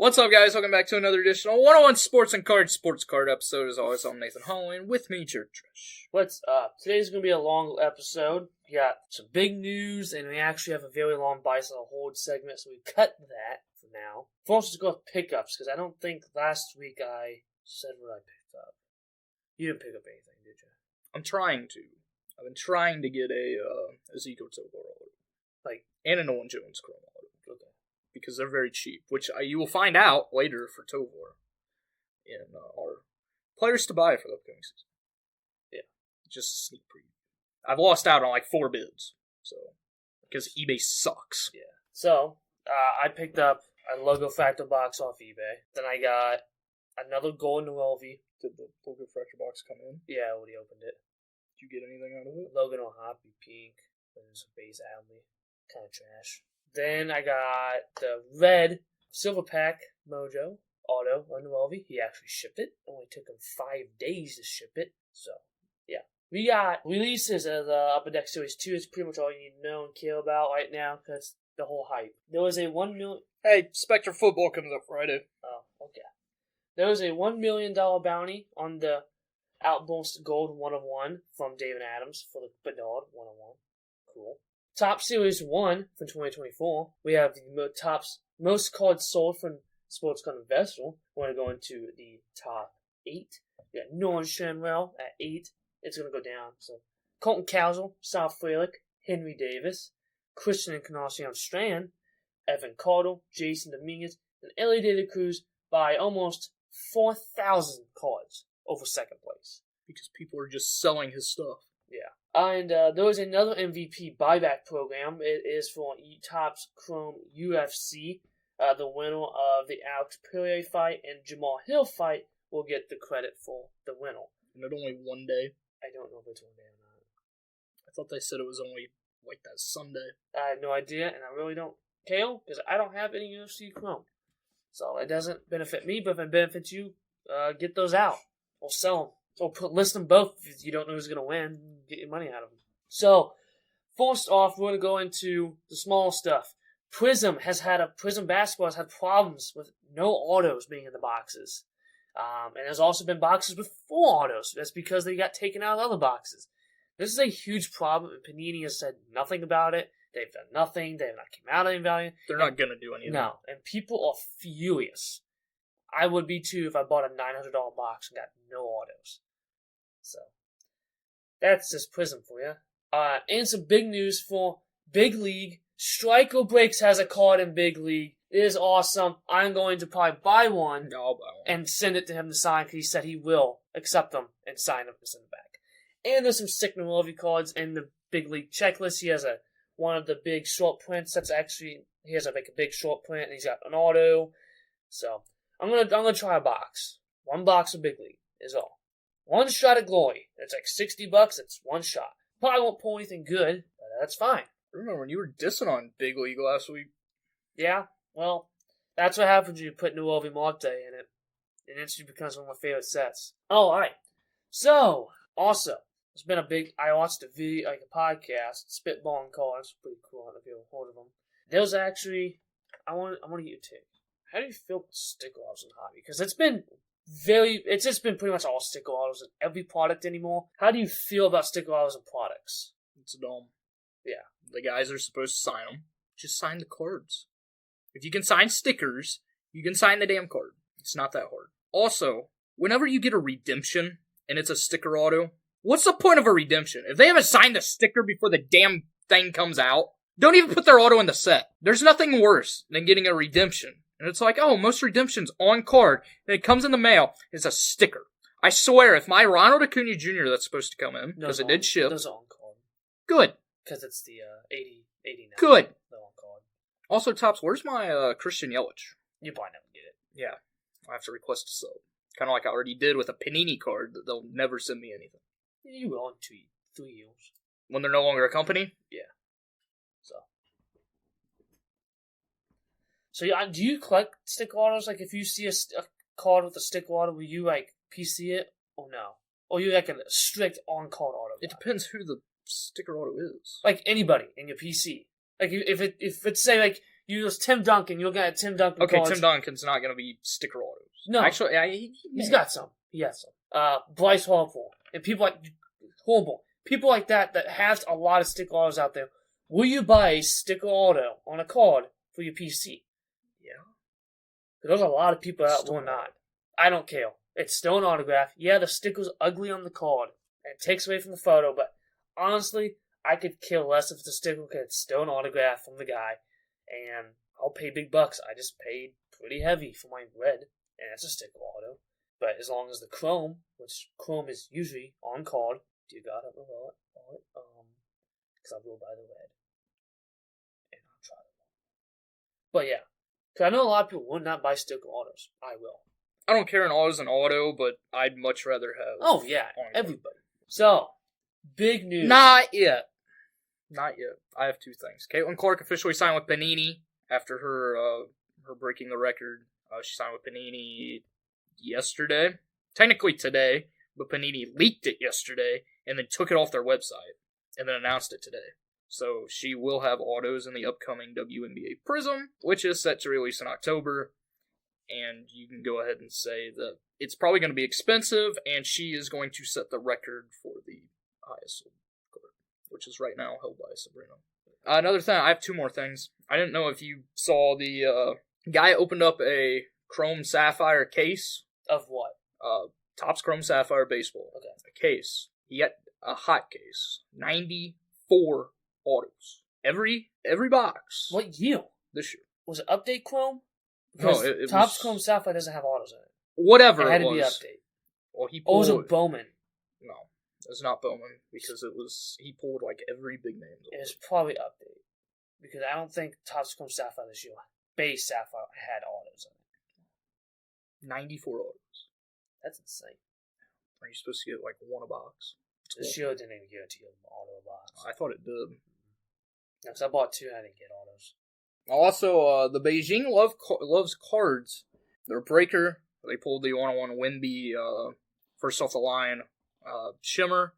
What's up, guys? Welcome back to another edition of 101 Sports Card episode. As always, I'm Nathan Holloway, with me, Jared Trish. What's up? Today's going to be a long episode. We got some big news, and we actually have a very long buy-sell hold segment, so we cut that for now. First, let's go with pickups, because I don't think last week I said what I picked up. You didn't pick up anything, did you? I'm trying to. I've been trying to get a Zico Tovar and a Nolan Jones Chrome auto. Okay. Because they're very cheap, which you will find out later for Tovar in our players to buy for the upcoming season. Yeah. Just a sneak preview. I've lost out on like 4 bids, so because eBay sucks. Yeah. So, I picked up a Logo Factor box off eBay. Then I got another Golden Welvy. Did the Logo Fracture box come in? Yeah, I already opened it. Did you get anything out of it? Logan O'Hoppy pink. There's some base Adley. Kind of trash. Then I got the red Silver Pack Mojo auto on the Welvy. He actually shipped it. Only took him 5 days to ship it. So, yeah. We got releases of the Upper Deck Series 2. It's pretty much all you need to know and care about right now because the whole hype. There was a $1 million... Hey, Spectre Football comes up Friday. Oh, okay. There was a $1 million bounty on the Outburst Gold 1-of-1 from David Adams for the Bernard 1-of-1. Cool. Top Series 1 for 2024. We have the most cards sold from Sports Card Investor. We're going to go into the top 8. We got Nolan Shanwell at 8. It's going to go down. So Colton Cowsell, Sal Frelick, Henry Davis, Christian Encarnacion Strand, Evan Cardle, Jason Dominguez, and Ellie De La Cruz by almost 4,000 cards over second place. Because people are just selling his stuff. Yeah. And there was another MVP buyback program. It is for Topps Chrome UFC. The winner of the Alex Perrier fight and Jamal Hill fight will get the credit for the winner. And it only 1 day? I don't know if it's 1 day or not. I thought they said it was only like that Sunday. I have no idea, and I really don't care, because I don't have any UFC Chrome. So it doesn't benefit me, but if it benefits you, get those out. Or sell them. Or list them both if you don't know who's going to win. Get your money out of them. So, first off, we're going to go into the small stuff. Prism Basketball has had problems with no autos being in the boxes. And there's also been boxes with 4 autos. That's because they got taken out of other boxes. This is a huge problem, and Panini has said nothing about it. They've done nothing. They have not come out of any value. They're not going to do anything. No, and people are furious. I would be too if I bought a $900 box and got no autos. So, that's just Prism for you. And some big news for Big League. Striker Breaks has a card in Big League. It is awesome. I'm going to probably buy one and send it to him to sign because he said he will accept them and sign them and send them back. And there's some sick Novelty cards in the Big League checklist. He has one of the big short prints. He has a big short print and he's got an auto. So, I'm gonna try a box. 1 box of Big League is all. 1 shot at glory. It's like $60. It's 1 shot. Probably won't pull anything good, but that's fine. I remember when you were dissing on Big League last week. Yeah, well, that's what happens when you put Nuovi Marte in it. It instantly becomes one of my favorite sets. Oh, alright. So, also, there's been I watched a video, like a podcast, Spitballing Cards. Pretty cool. I don't know if you've heard of them. There's actually, I want to get your take. How do you feel about sticker autos in hobby? Because it's just been pretty much all sticker autos in every product anymore. How do you feel about sticker autos in products? It's dumb. Yeah. The guys are supposed to sign them. Just sign the cards. If you can sign stickers, you can sign the damn card. It's not that hard. Also, whenever you get a redemption and it's a sticker auto, what's the point of a redemption? If they haven't signed a sticker before the damn thing comes out, don't even put their auto in the set. There's nothing worse than getting a redemption. And it's like, oh, most redemptions on card, and it comes in the mail, it's a sticker. I swear, if my Ronald Acuna Jr. that's supposed to come in, because it did ship. Those are on card. Good. Because it's the 89. Good. They're on card. Also, Topps, where's my Christian Yelich? You probably never get it. Yeah. I have to request a sub. Kind of like I already did with a Panini card that they'll never send me anything. You will in 3 years. When they're no longer a company? Yeah. So, do you collect sticker autos? Like, if you see a card with a sticker auto, will you, PC it? Or no? Or you, a strict on-card auto guy? It depends who the sticker auto is. Like, anybody in your PC. Like, if it's, say, You use Tim Duncan. You'll get Tim Duncan. Okay, cards. Tim Duncan's not going to be sticker autos. No, actually, he's got some. He has some. Bryce Harper and people like people like that have a lot of sticker autos out there. Will you buy a sticker auto on a card for your PC? Yeah. There's a lot of people out there not. I don't care. It's still an autograph. Yeah, the sticker's ugly on the card. And it takes away from the photo, but honestly, I could care less if it's a sticker because it's still an autograph from the guy. And I'll pay big bucks. I just paid pretty heavy for my red, and it's a sticker auto. But as long as the chrome, which chrome is usually on card, dear God, I don't know wallet, because I'll go by the red. And I'll try it. But yeah, because I know a lot of people would not buy sticker autos. I will. I don't care an auto's an auto, but I'd much rather have. Oh yeah, everybody. So, big news. Not yet. I have two things. Caitlin Clark officially signed with Panini after her breaking the record. She signed with Panini yesterday. Technically today, but Panini leaked it yesterday and then took it off their website and then announced it today. So she will have autos in the upcoming WNBA Prism, which is set to release in October. And you can go ahead and say that it's probably going to be expensive, and she is going to set the record for the highest sold card, which is right now held by Sabrina. Another thing, I have two more things. I didn't know if you saw the guy opened up a Chrome Sapphire case. Of what? Topps Chrome Sapphire Baseball. Okay. A case. He got a hot case. 94 autos. Every box. What year? This year. Was it Update Chrome? No, it Topps was... Chrome Sapphire doesn't have autos in it. Whatever it had to was. be Update. Well, he Or pulled... was it Bowman? No, it's not Bowman, because he pulled like every big name. It was probably Update. Because I don't think Topps Chrome Sapphire this year, base Sapphire, had autos in it. 94 autos. That's insane. Are you supposed to get like one a box? This year didn't even guarantee an auto box. I thought it did. Because I bought two, I didn't get autos. Also, the Beijing loves cards. Their breaker, they pulled the 101 Wimby first off the line Shimmer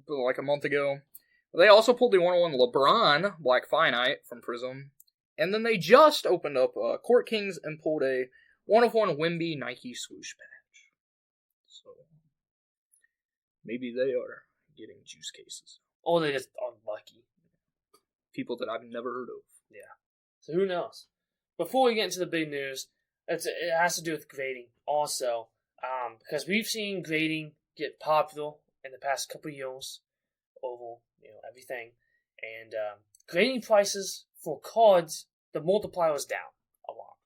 like a month ago. They also pulled the 101 LeBron Black Finite from Prism. And then they just opened up Court Kings and pulled a 101 Wimby Nike swoosh patch. So, maybe they are getting juice cases. Or they just unlucky. People that I've never heard of. Yeah. So who knows? Before we get into the big news, it has to do with grading also. Because we've seen grading get popular in the past couple of years over everything. And grading prices for cards, the multiplier is down a lot.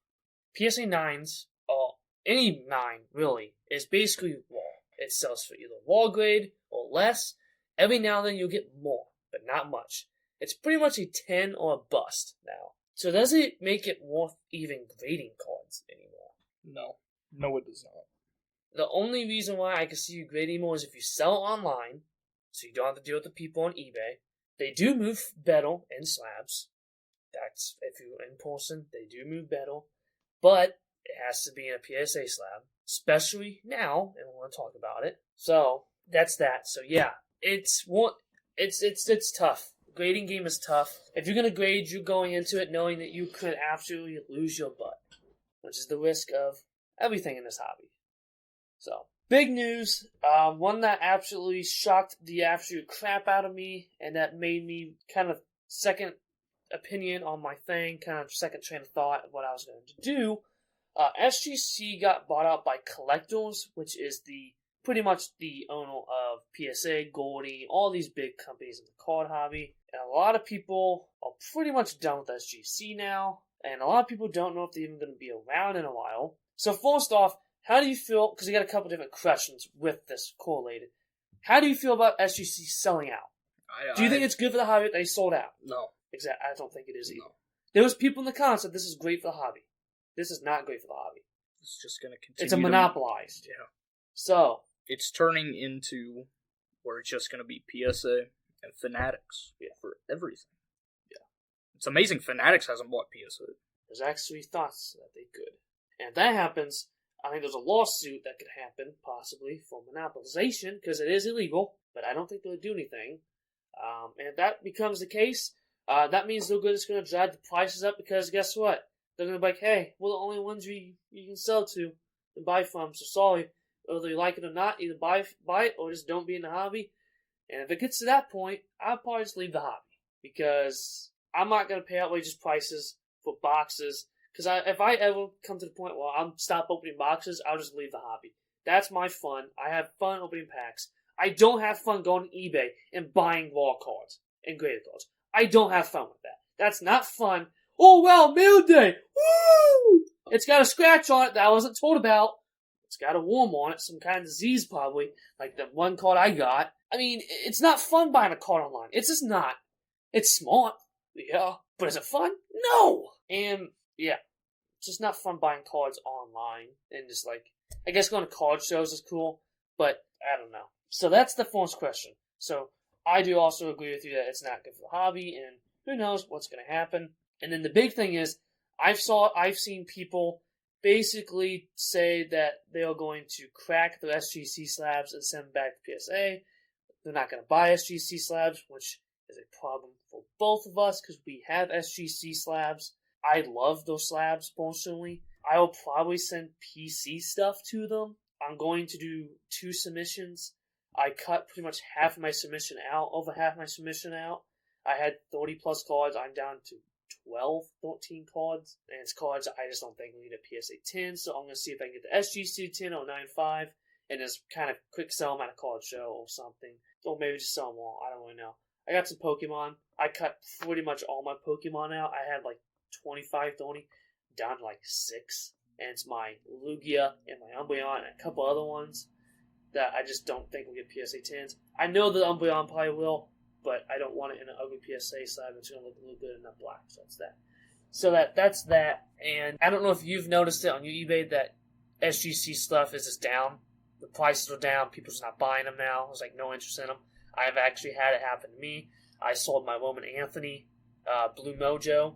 PSA 9s, or any 9 really, is basically raw. It sells for either raw grade or less. Every now and then you'll get more, but not much. It's pretty much a 10 or a bust now. So does it make it worth even grading cards anymore? No, it does not. The only reason why I can see you grading more is if you sell online, so you don't have to deal with the people on eBay. They do move better in slabs. That's, if you're in person, they do move better. But it has to be in a PSA slab, especially now, and we're going to talk about it. So, that's that. So yeah, it's tough. Grading game is tough. If you're going to grade, you're going into it knowing that you could absolutely lose your butt, which is the risk of everything in this hobby. So, big news. One that absolutely shocked the absolute crap out of me, and that made me kind of second opinion on my thing, kind of second train of thought of what I was going to do. SGC got bought out by Collectors, which is pretty much the owner of PSA, Goldie, all these big companies in the card hobby. And a lot of people are pretty much done with SGC now, and a lot of people don't know if they're even going to be around in a while. So first off, how do you feel, because I got a couple different questions with this correlated. How do you feel about SGC selling out? Do you think it's good for the hobby that they sold out? No. Exactly. I don't think it is either. No. There was people in the comments that this is great for the hobby. This is not great for the hobby. It's just going to continue. It's a monopolized. Yeah. So. It's turning into where it's just going to be PSA and Fanatics for everything. Yeah. It's amazing Fanatics hasn't bought PSA. There's actually thoughts that they could. And if that happens, I think there's a lawsuit that could happen, possibly, for monopolization, because it is illegal, but I don't think they'll do anything. And if that becomes the case, that means they're just going to drive the prices up because guess what? They're going to be like, hey, we're the only ones you can sell to and buy from, so sorry. Whether you like it or not, either buy it or just don't be in the hobby. And if it gets to that point, I'll probably just leave the hobby. Because I'm not going to pay outrageous prices for boxes. Because if I ever come to the point where I'm stop opening boxes, I'll just leave the hobby. That's my fun. I have fun opening packs. I don't have fun going to eBay and buying raw cards and graded cards. I don't have fun with that. That's not fun. Oh, wow, mail day. Woo! It's got a scratch on it that I wasn't told about. It's got a worm on it, some kind of disease probably, like the one card I got. I mean, it's not fun buying a card online. It's just not. It's smart, yeah. But is it fun? No! And, yeah, it's just not fun buying cards online. And just like, I guess going to card shows is cool, but I don't know. So that's the first question. So I do also agree with you that it's not good for the hobby, and who knows what's going to happen. And then the big thing is, I've seen people basically say that they are going to crack their SGC slabs and send them back to PSA. They're not going to buy SGC slabs, which is a problem for both of us because we have SGC slabs. I love those slabs personally. I will probably send PC stuff to them. I'm going to do 2 submissions. I cut pretty much half of my submission out, over half my submission out. I had 30 plus cards. I'm down to 12, 13 cards. And it's cards I just don't think we need a PSA 10. So I'm going to see if I can get the SGC 10 or 9.5 and just kind of quick sell them at a card show or something. Or maybe just sell them all. I don't really know. I got some Pokemon. I cut pretty much all my Pokemon out. I had like 25, 30, down to like 6. And it's my Lugia and my Umbreon and a couple other ones that I just don't think will get PSA 10s. I know the Umbreon probably will, but I don't want it in an ugly PSA slab. It's going to look a little good in that black, so that's that. So that's that. And I don't know if you've noticed it on your eBay that SGC stuff is just down. The prices are down. People are not buying them now. There's like no interest in them. I've actually had it happen to me. I sold my Roman Anthony Blue Mojo.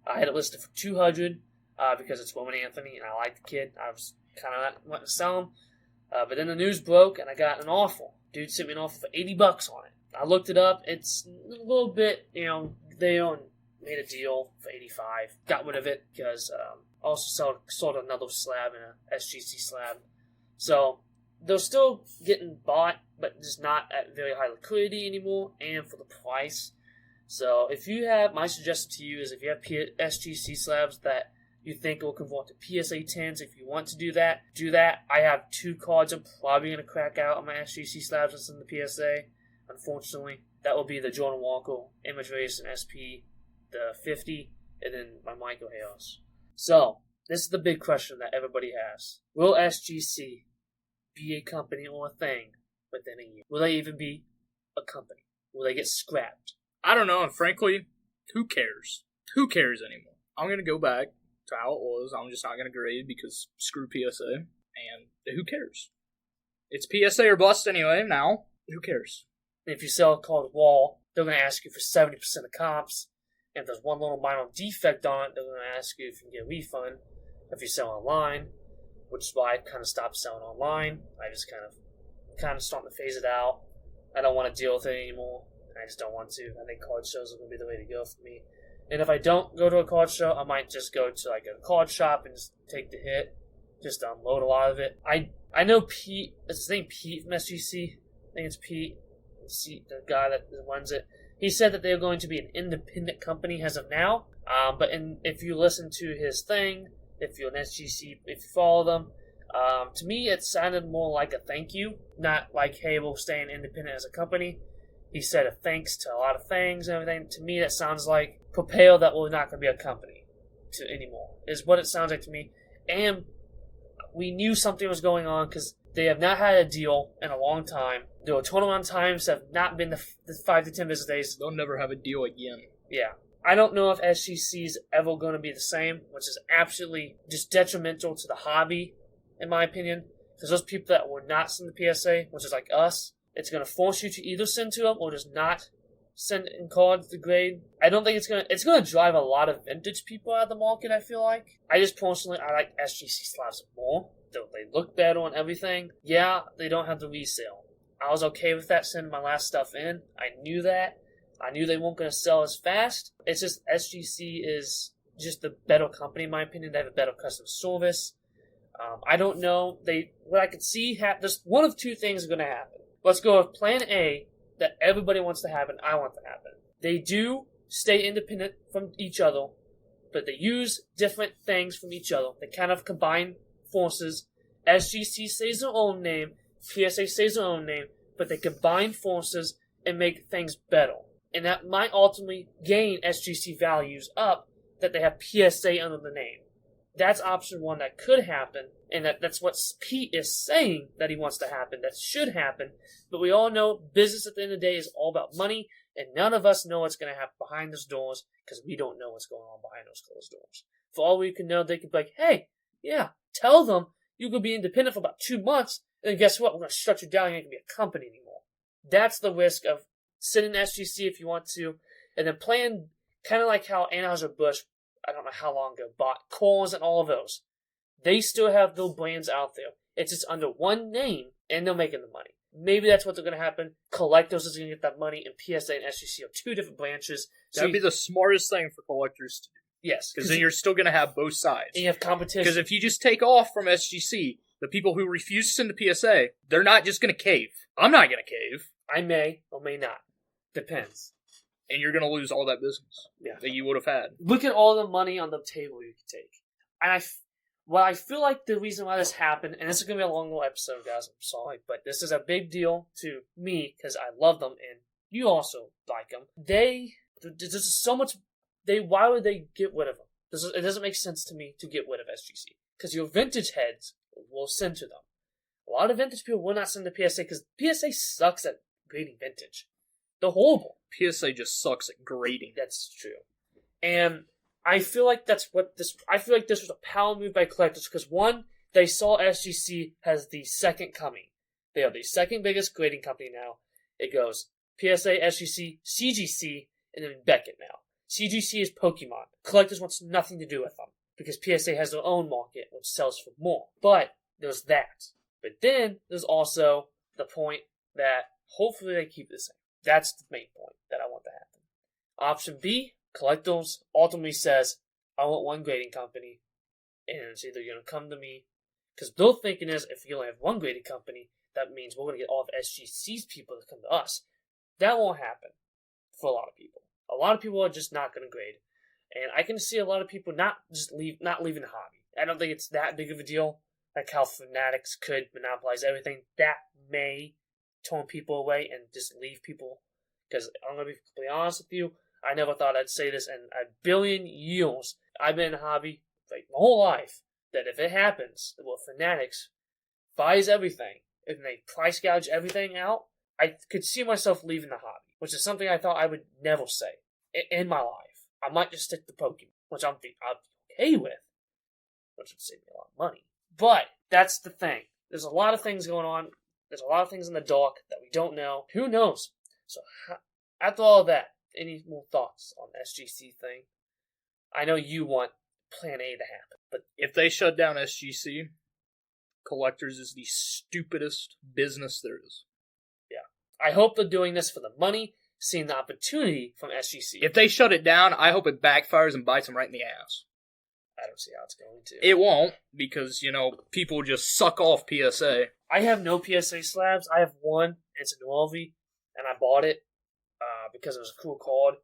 I had it listed for $200 because it's Roman Anthony and I like the kid. I was kind of not wanting to sell him. But then the news broke and I got an offer. Dude sent me an offer for $80 on it. I looked it up. It's a little bit, they made a deal for $85. Got rid of it because also sold another slab in a SGC slab. So they're still getting bought, but just not at very high liquidity anymore and for the price. So if you have, my suggestion to you is if you have SGC slabs that you think will convert to PSA 10s, if you want to do that, do that. I have 2 cards I'm probably going to crack out on my SGC slabs that's in the PSA. Unfortunately, that will be the Jordan Walker Image Race and SP, the 50, and then my Michael Hayes. So, this is the big question that everybody has. Will SGC be a company or a thing within a year? Will they even be a company? Will they get scrapped? I don't know, and frankly, who cares? Who cares anymore? I'm going to go back to how it was. I'm just not going to grade because screw PSA, and who cares? It's PSA or bust anyway now. Who cares? If you sell a card wall, they're going to ask you for 70% of comps. And if there's one little minor defect on it, they're going to ask you if you can get a refund. If you sell online, which is why I kind of stopped selling online. I just kind of starting to phase it out. I don't want to deal with it anymore. I just don't want to. I think card shows are going to be the way to go for me. And if I don't go to a card show, I might just go to like a card shop and just take the hit. Just unload a lot of it. I know Pete, is his name Pete from SGC? I think it's Pete, the guy that runs it. He said that they're going to be an independent company as of now. But if you listen to his thing, if you're an SGC, if you follow them, to me it sounded more like a thank you, not like, hey, we're staying independent as a company. He said a thanks to a lot of things and everything. To me, that sounds like prepare that we're not going to be a company anymore, is what it sounds like to me. And we knew something was going on because they have not had a deal in a long time. Their turnaround times have not been the 5 to 10 business days. They'll never have a deal again. Yeah. I don't know if SGC is ever going to be the same, which is absolutely just detrimental to the hobby, in my opinion. Because those people that were not sent the PSA, which is like us, it's going to force you to either send to them or just not send in cards to grade. I don't think it's going to drive a lot of vintage people out of the market, I feel like. I just personally, I like SGC slabs more. They look better and everything. Yeah, they don't have the resale. I was okay with that sending my last stuff in. I knew that. I knew they weren't going to sell as fast. It's just SGC is just a better company, in my opinion. They have a better customer service. I don't know. What I could see, there's one of two things are going to happen. Let's go with plan A that everybody wants to happen. I want to happen. They do stay independent from each other, but they use different things from each other. They kind of combine forces. SGC stays their own name. PSA stays their own name, but they combine forces and make things better. And that might ultimately gain SGC values up that they have PSA under the name. That's option one that could happen, and that's what Pete is saying that he wants to happen. That should happen, but we all know business at the end of the day is all about money, and none of us know what's going to happen behind those doors because we don't know what's going on behind those closed doors. For all we can know, they could be like, hey, yeah, tell them you could be independent for about 2 months, and guess what? We're going to shut you down. You ain't going to be a company anymore. That's the risk of sitting in SGC if you want to, and then playing kind of like how Anheuser-Busch, I don't know how long ago, bought Coors and all of those. They still have those brands out there. It's just under one name, and they're making the money. Maybe that's what's going to happen. Collectors is going to get that money, and PSA and SGC are two different branches. That would be the smartest thing for collectors to do. Yes. Because then you're still going to have both sides. And you have competition. Because if you just take off from SGC, the people who refuse to send to PSA, they're not just going to cave. I'm not going to cave. I may or may not. Depends. And you're going to lose all that business that you would have had. Look at all the money on the table you could take. And I feel like the reason why this happened, and this is going to be a long little episode, guys, I'm sorry, but this is a big deal to me because I love them and you also like them. There's just so much, why would they get rid of them? It doesn't make sense to me to get rid of SGC because your vintage heads will send to them. A lot of vintage people will not send to PSA because PSA sucks at grading vintage. They're horrible. PSA just sucks at grading. That's true. And I feel like this was a power move by collectors because one, they saw SGC as the second coming. They are the second biggest grading company now. It goes PSA, SGC, CGC, and then Beckett now. CGC is Pokemon. Collectors wants nothing to do with them because PSA has their own market, which sells for more. But there's that. But then there's also the point that hopefully they keep the same. That's the main point that I want to happen. Option B, collectors ultimately says, I want one grading company, and it's either you're going to come to me, because their thinking is, if you only have one grading company, that means we're going to get all of SGC's people to come to us. That won't happen for a lot of people. A lot of people are just not going to grade, and I can see a lot of people not leaving the hobby. I don't think it's that big of a deal, like how Fanatics could monopolize everything. That may turn people away and just leave people. Because I'm going to be completely honest with you, I never thought I'd say this in a billion years. I've been in the hobby like my whole life. That if it happens, that Fanatics buys everything and they price gouge everything out, I could see myself leaving the hobby, which is something I thought I would never say in my life. I might just stick to Pokemon, which I'm okay with, which would save me a lot of money. But that's the thing. There's a lot of things going on. There's a lot of things in the dark that we don't know. Who knows? So after all of that, any more thoughts on the SGC thing? I know you want Plan A to happen, but if they shut down SGC, collectors is the stupidest business there is. Yeah. I hope they're doing this for the money, seeing the opportunity from SGC. If they shut it down, I hope it backfires and bites them right in the ass. I don't see how it's going to. It won't, because, people just suck off PSA. I have no PSA slabs. I have one. It's a Novelty, and I bought it because it was a cool card.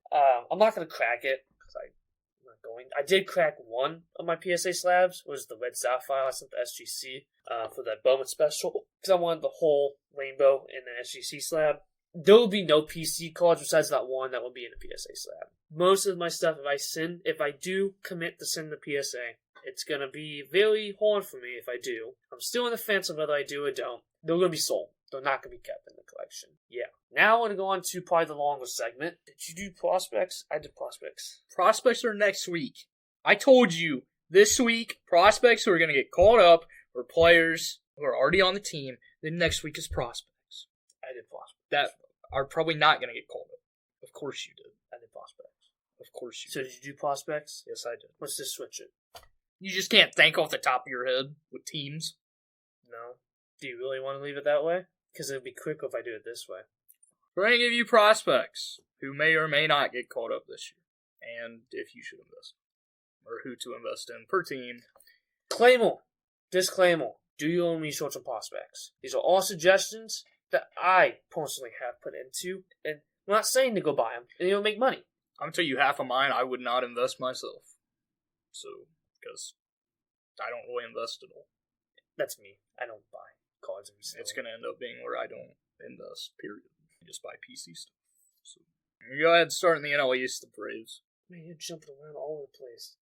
I'm not going to crack it, because I'm not going. I did crack one of my PSA slabs. It was the Red Sapphire. I sent the SGC for that Bowman Special, because I wanted the whole rainbow in the SGC slab. There will be no PC cards besides that one that will be in a PSA slab. Most of my stuff, if I do commit to send the PSA, it's going to be very hard for me if I do. I'm still on the fence on whether I do or don't. They're going to be sold. They're not going to be kept in the collection. Yeah. Now I want to go on to probably the longer segment. Did you do prospects? I did prospects. Prospects are next week. I told you, this week, prospects who are going to get called up or players who are already on the team. Then next week is prospects. I did prospects. That are probably not going to get called up. Of course you did. I did prospects. Of course you did. So did you do prospects? Yes, I did. Let's just switch it. You just can't think off the top of your head with teams. No. Do you really want to leave it that way? Because it would be quicker if I do it this way. for any of you prospects who may or may not get called up this year, and if you should invest, or who to invest in per team. Disclaimer. Do your own research on prospects. These are all suggestions that I personally have put into, and I'm not saying to go buy them, and you'll make money. I'm going to tell you half of mine I would not invest myself. So, because I don't really invest at all. That's me. I don't buy cards every single. It's going to end up being where I don't invest, period. I just buy PC stuff. So, go ahead and start in the NL East, the Braves. Man, you're jumping around all over the place.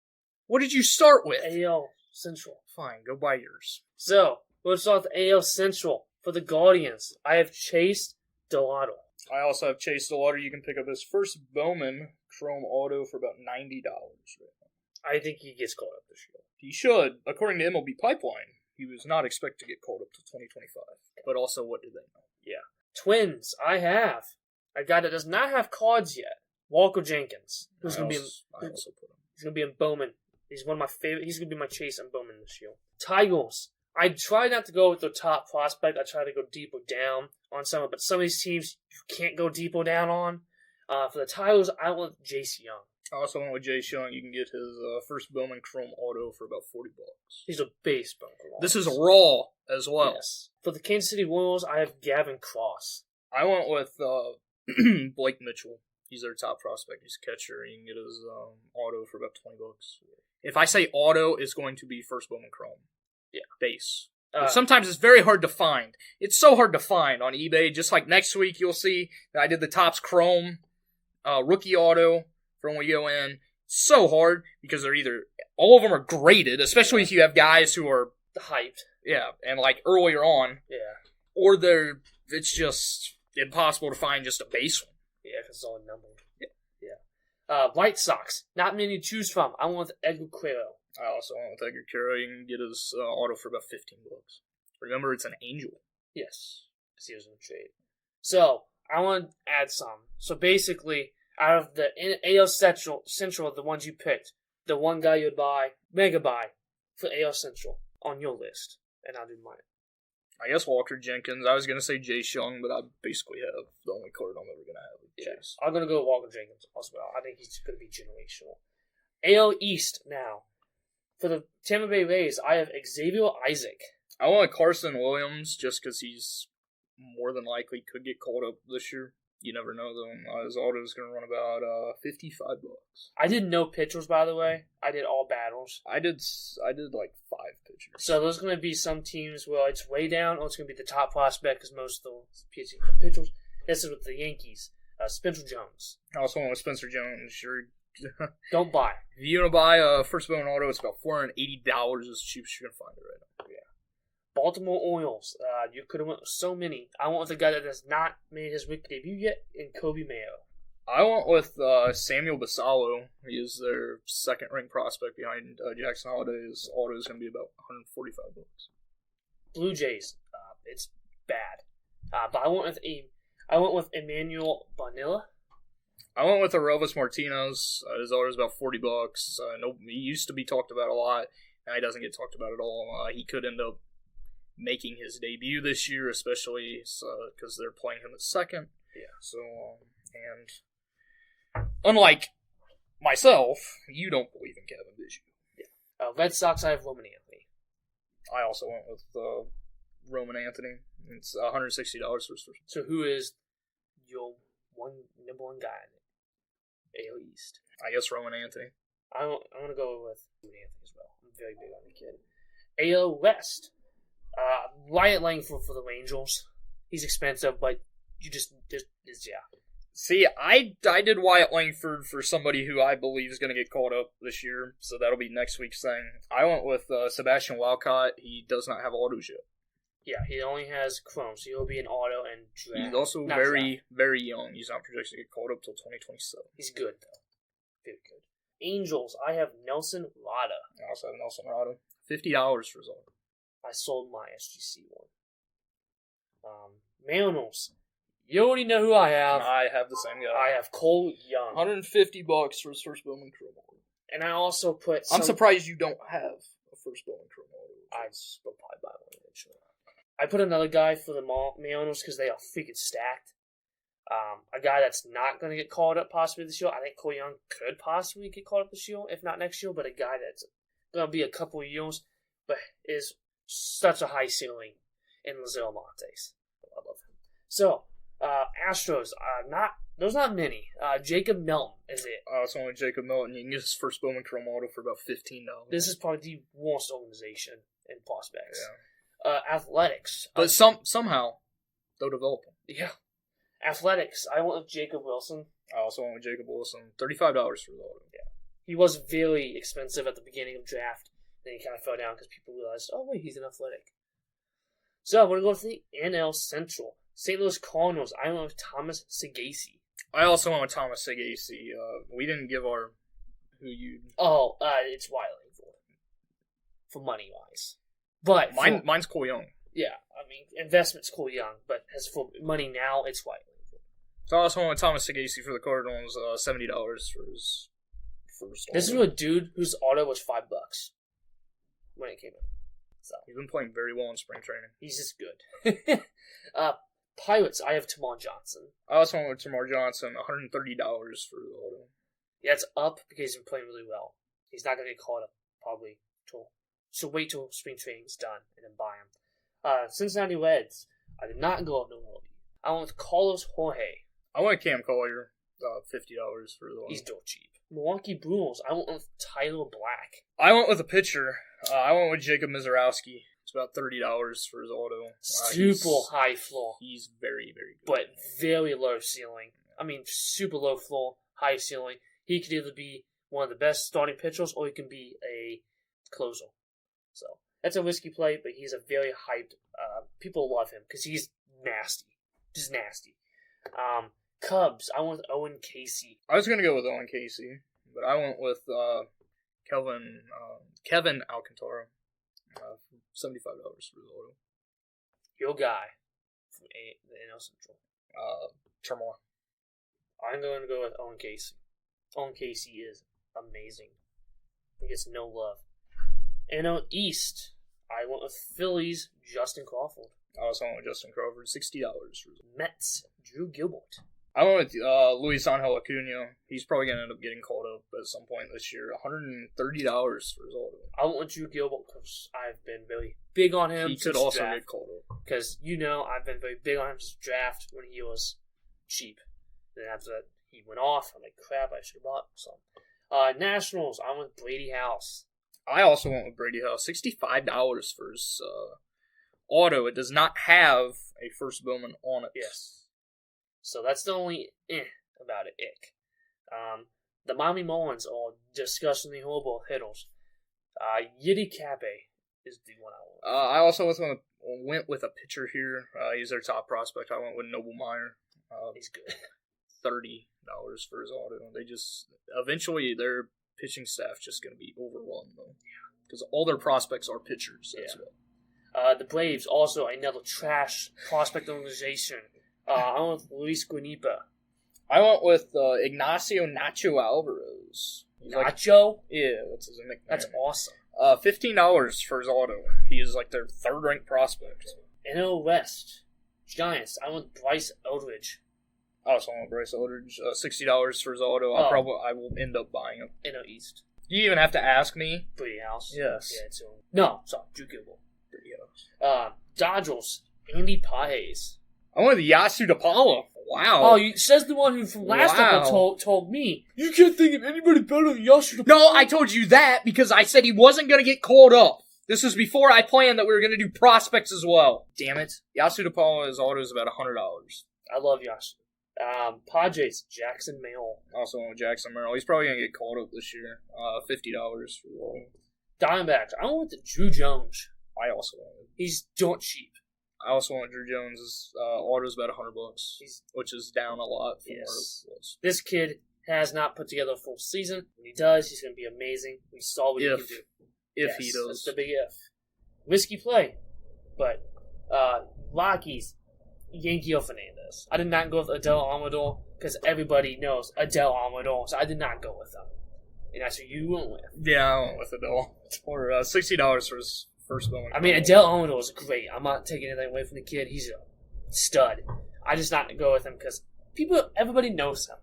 What did you start with? AL Central. Fine, go buy yours. So, let's start with the AL Central. For the Guardians, I have Chase Delotto. I also have Chase Delotto. You can pick up his first Bowman Chrome Auto for about $90 right now. I think he gets called up this year. He should. According to MLB Pipeline, he was not expected to get called up to 2025. But also, what do they know? Yeah. Twins, I have a guy that does not have cards yet. Walker Jenkins. Who's going to be he's going to be in Bowman. He's one of my favorite. He's going to be my Chase and Bowman this year. Tigers. I try not to go with the top prospect. I try to go deeper down on some, but some of these teams you can't go deeper down on. For the Tigers, I want Jace Young. I also went with Jace Young. You can get his first Bowman Chrome Auto for about $40. He's a base bunker. This is raw as well. Yes. For the Kansas City Royals, I have Gavin Cross. I went with Blake Mitchell. He's their top prospect. He's a catcher. You can get his auto for about $20. If I say auto, it's going to be first Bowman Chrome. Yeah. Base. Sometimes it's very hard to find. It's so hard to find on eBay. Just like next week, you'll see that I did the Topps Chrome rookie auto from when you go in. It's so hard because they're either all of them are graded, especially if you have guys who are hyped. Yeah, and like earlier on. Yeah. Or it's just impossible to find just a base one. Yeah, because it's all numbered. Yeah. White Sox. Not many to choose from. I went with Edgar Quero. I also went with Edgar Quero. You can get his auto for about $15. Remember, it's an Angel. Yes. Because he was in the trade. So, I want to add some. So, basically, out of the AL Central, the ones you picked, the one guy you'd buy, mega buy, for AL Central on your list. And I'll do mine. I guess Walker Jenkins. I was going to say Jace Young, but I basically have the only card I'm ever going to have with Jace. I'm going to go with Walker Jenkins as well. I think he's going to be generational. AL East now. For the Tampa Bay Rays, I have Xavier Isaac. I want Carson Williams just because he's more than likely could get called up this year. You never know, though. His auto is going to run about $55. I did no pitchers, by the way. I did all batters. I did like 5 pitchers. So there's going to be some teams where it's way down, or it's going to be the top prospect because most of the pitchers. This is with the Yankees. Spencer Jones. I also went with Spencer Jones. Sure. Don't buy. If you want to buy a first Bowman auto, it's about $480. It's the cheapest you're going to find it right now. Yeah. Baltimore Orioles. You could have went with so many. I went with a guy that has not made his rookie debut yet in Kobe Mayo. I went with Samuel Basallo. He is their second-ranked prospect behind Jackson Holliday. His auto is going to be about $145. Blue Jays. It's bad. But I went with Emmanuel Bonilla. I went with Arovis Martinez. His auto is about $40. He used to be talked about a lot. Now he doesn't get talked about at all. He could end up making his debut this year, especially because they're playing him at second. Yeah. So, and unlike myself, you don't believe in Kevin Biggio. Yeah. Red Sox, I have Roman Anthony. I also went with Roman Anthony. It's $160 for his first. So who is your number one guy in AL East? I guess Roman Anthony. I'm going to go with Roman Anthony as well. I'm very big on the kid. AL West. Wyatt Langford for the Rangers. He's expensive, but yeah. See, I did Wyatt Langford for somebody who I believe is going to get called up this year, so that'll be next week's thing. I went with Sebastian Walcott. He does not have autos yet. Yeah, he only has Chrome, so he'll be an auto and draft. He's also very young. He's not projected to get called up until 2027. He's good, though. Very good. Angels, I have Nelson Rada. I also have Nelson Rada. $50 for his auto. I sold my SGC one. Mariners. You already know who I have. I have the same guy. I have Cole Young. $150 for his first Bowman Chrome auto. And I also put I'm surprised you don't have a first Bowman Chrome auto. I'd still probably buy one eventually. I put another guy for the Mariners because they are freaking stacked. A guy that's not going to get called up possibly this year. I think Cole Young could possibly get called up this year, if not next year. But a guy that's going to be a couple of years, but is such a high ceiling in Lazaro Montes. I love him. So, Astros, there's not many. Jacob Milton is it. It's only Jacob Milton. You can get his first Bowman Chrome Auto for about $15. This is probably the worst organization in prospects. Yeah. Athletics. But somehow, they'll develop them. Yeah. Athletics. I went with Jacob Wilson. I also went with Jacob Wilson. $35 for the auto. Yeah. He was very expensive at the beginning of draft. Then he kind of fell down because people realized, oh, wait, he's an athletic. So, I'm going to go for the NL Central. St. Louis Cardinals. I went with Thomas Segasi. I also went with Thomas Segasi. We didn't give our who you. Oh, it's Wiley for money wise, but mine's Cole Young. Yeah, I mean investment's Cole Young, but as for money now, it's Wiley. So I also went with Thomas Segasi for the Cardinals. $70 for his first. This is a dude whose auto was $5 when it came out. So he's been playing very well in spring training. He's just good. Pirates, I have Tamar Johnson. I also went with Tamar Johnson, $130 for the auto. Yeah, it's up because he's been playing really well. He's not going to get caught up probably so wait till spring training's done and then buy him. Cincinnati Reds, I did not go up no Milwaukee. I went with Carlos Jorge. I went with Cam Collier, $50 for the auto. He's dirt cheap. Milwaukee Brewers, I went with Tyler Black. I went with a pitcher. I went with Jacob Mizorowski. It's about $30 for his auto. Super high floor. He's very, very good. But very low ceiling. I mean, super low floor, high ceiling. He could either be one of the best starting pitchers or he can be a closer. So, that's a risky play, but he's a very hyped. People love him because he's nasty. Just nasty. Cubs, I went with Owen Casey. I was going to go with Owen Casey, but I went with Kevin Alcantara. $75 for the auto. Your guy from the NL Central. Termore. I'm going to go with Owen Casey. Owen Casey is amazing. He gets no love. NL East, I went with Phillies, Justin Crawford. I also went with Justin Crawford, $60 for the Mets, Drew Gilbert. I went with Luis Angel Acuna. He's probably going to end up getting called up at some point this year. $130 for his auto. I went with Drew Gilbert because I've been very big on him. He could also get called up. Because, I've been very big on him since draft when he was cheap. Then after that, he went off. I'm like, crap, I should have bought some. Nationals, I went with Brady House. I also went with Brady House. $65 for his auto. It does not have a first Bowman on it. Yes. So that's the only about it, ick. The Miami Marlins are disgustingly horrible hitters. Yiddy Cape is the one I want. I also went with a pitcher here. He's their top prospect. I went with Noble Meyer. He's good. $30 for his auto. Eventually their pitching staff just going to be overrun, though. Because all their prospects are pitchers. That's what. The Braves, also another trash prospect organization. I went with Luis Guanipa. I went with Ignacio Nacho Alvarez. Nacho? Yeah, that's his nickname. That's awesome. $15 for his auto. He is like their third-ranked prospect. NL West. Giants. I went with Bryce Eldridge. I also went with Bryce Eldridge. $60 for his auto. I will end up buying him. NL East. Do you even have to ask me? Brady House. Yes. Yeah, no, sorry, Drew Gilbert. Brady House. Dodgers. Andy Pages. I went with Yasu DePaula. Wow. Oh, says the one who from last episode told me. You can't think of anybody better than Yasu DePaula. No, I told you that because I said he wasn't going to get called up. This was before I planned that we were going to do prospects as well. Damn it. Yasu DePaula's auto is about $100. I love Yasu. Padres, Jackson Merrill. Also went with Jackson Merrill. He's probably going to get called up this year. $50 for the auto. Diamondbacks. I went with Drew Jones. I also went with. He's don't cheap. I also want Drew Jones. His auto's about $100, which is down a lot from where it was. This kid has not put together a full season. When he does, he's going to be amazing. We saw what he can do. If he does. That's the big if. Risky play. But, Rockies, Yankee Fernandez. I did not go with Adele Amador because everybody knows Adele Amador, so I did not go with them. And that's who you went with. Yeah, I went with Adele. For $60 for his first Bowman. I mean, Adele Amador is great. I'm not taking anything away from the kid. He's a stud. I just not go with him because everybody knows him.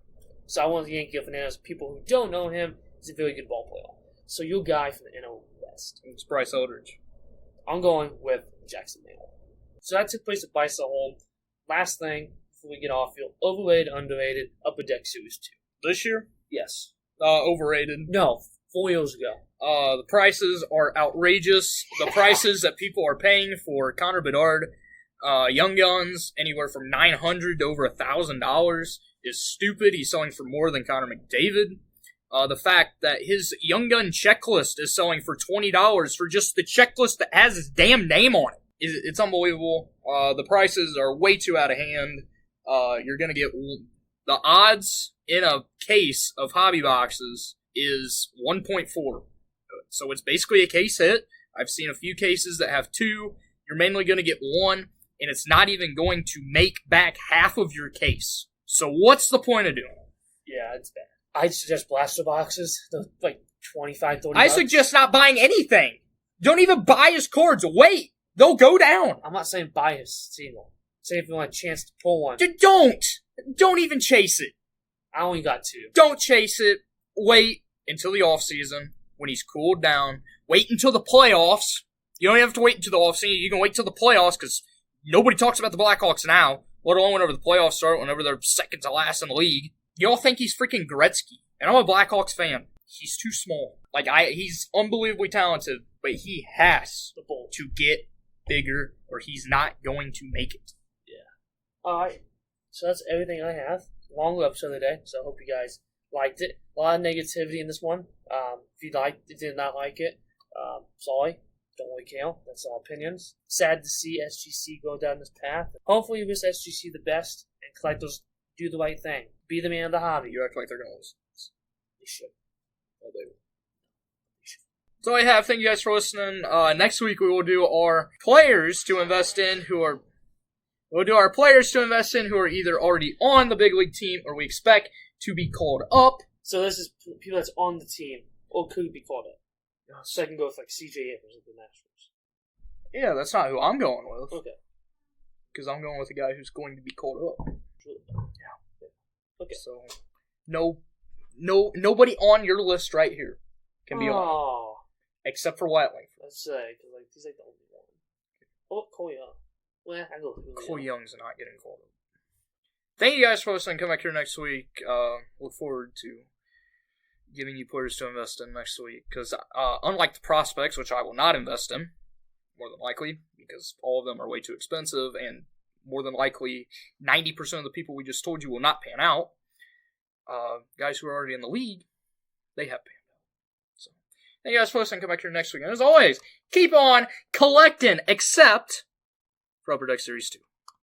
So I want the Yankee Fernandez. People who don't know him, he's a very good ball player. So your guy from the NL West. It's Bryce Eldridge. I'm going with Jackson Mahle. So that took place at Bicycle Home. Last thing before we get off field: overrated, underrated, Upper Deck Series 2. This year? Yes. Overrated. No, 4 years ago. The prices are outrageous. The prices that people are paying for Connor Bedard, Young Guns, anywhere from $900 to over $1,000 is stupid. He's selling for more than Connor McDavid. The fact that his Young Gun checklist is selling for $20 for just the checklist that has his damn name on it. It's unbelievable. The prices are way too out of hand. You're going to get the odds in a case of hobby boxes is 1.4. So it's basically a case hit. I've seen a few cases that have 2. You're mainly going to get 1, and it's not even going to make back half of your case. So what's the point of doing it? Yeah, it's bad. I'd suggest blaster boxes. They're like $25, $30. I suggest not buying anything. Don't even buy his cards. Wait. They'll go down. I'm not saying buy his single. Say if you want a chance to pull one. Don't. Don't even chase it. I only got 2. Don't chase it. Wait until the offseason when he's cooled down. Wait until the playoffs. You don't have to wait until the offseason. You can wait till the playoffs because nobody talks about the Blackhawks now, let alone whenever the playoffs start, whenever they're second to last in the league. Y'all think he's freaking Gretzky. And I'm a Blackhawks fan. He's too small. He's unbelievably talented, but he has to get bigger or he's not going to make it. Yeah. Alright. So that's everything I have. Long episode today, so I hope you guys liked it. A lot of negativity in this one. If you did not like it, sorry. Don't really care. That's all opinions. Sad to see SGC go down this path. Hopefully you wish SGC the best and collectors do the right thing. Be the man of the hobby. You act like they're going to listen. They should. Well, they will. That's all I have. Thank you guys for listening. Next week we will do our players to invest in who are either already on the big league team or we expect to be called up. So this is people that's on the team or could be called up. So I can go with like CJ Abrams at the Nationals. Yeah, that's not who I'm going with. Okay. Because I'm going with a guy who's going to be called up. Yeah. Okay. So nobody on your list right here can be on. Except for Watling. Let's say, because like he's like the only one. Oh, Cole Young. Well, I go with Cole Young's not getting called up. Thank you guys for listening. Come back here next week. Look forward to giving you players to invest in next week. Because unlike the prospects, which I will not invest in, more than likely, because all of them are way too expensive, and more than likely 90% of the people we just told you will not pan out. Guys who are already in the league, they have panned out. So, thank you guys for listening. Come back here next week. And as always, keep on collecting, except for Upper Deck Series 2.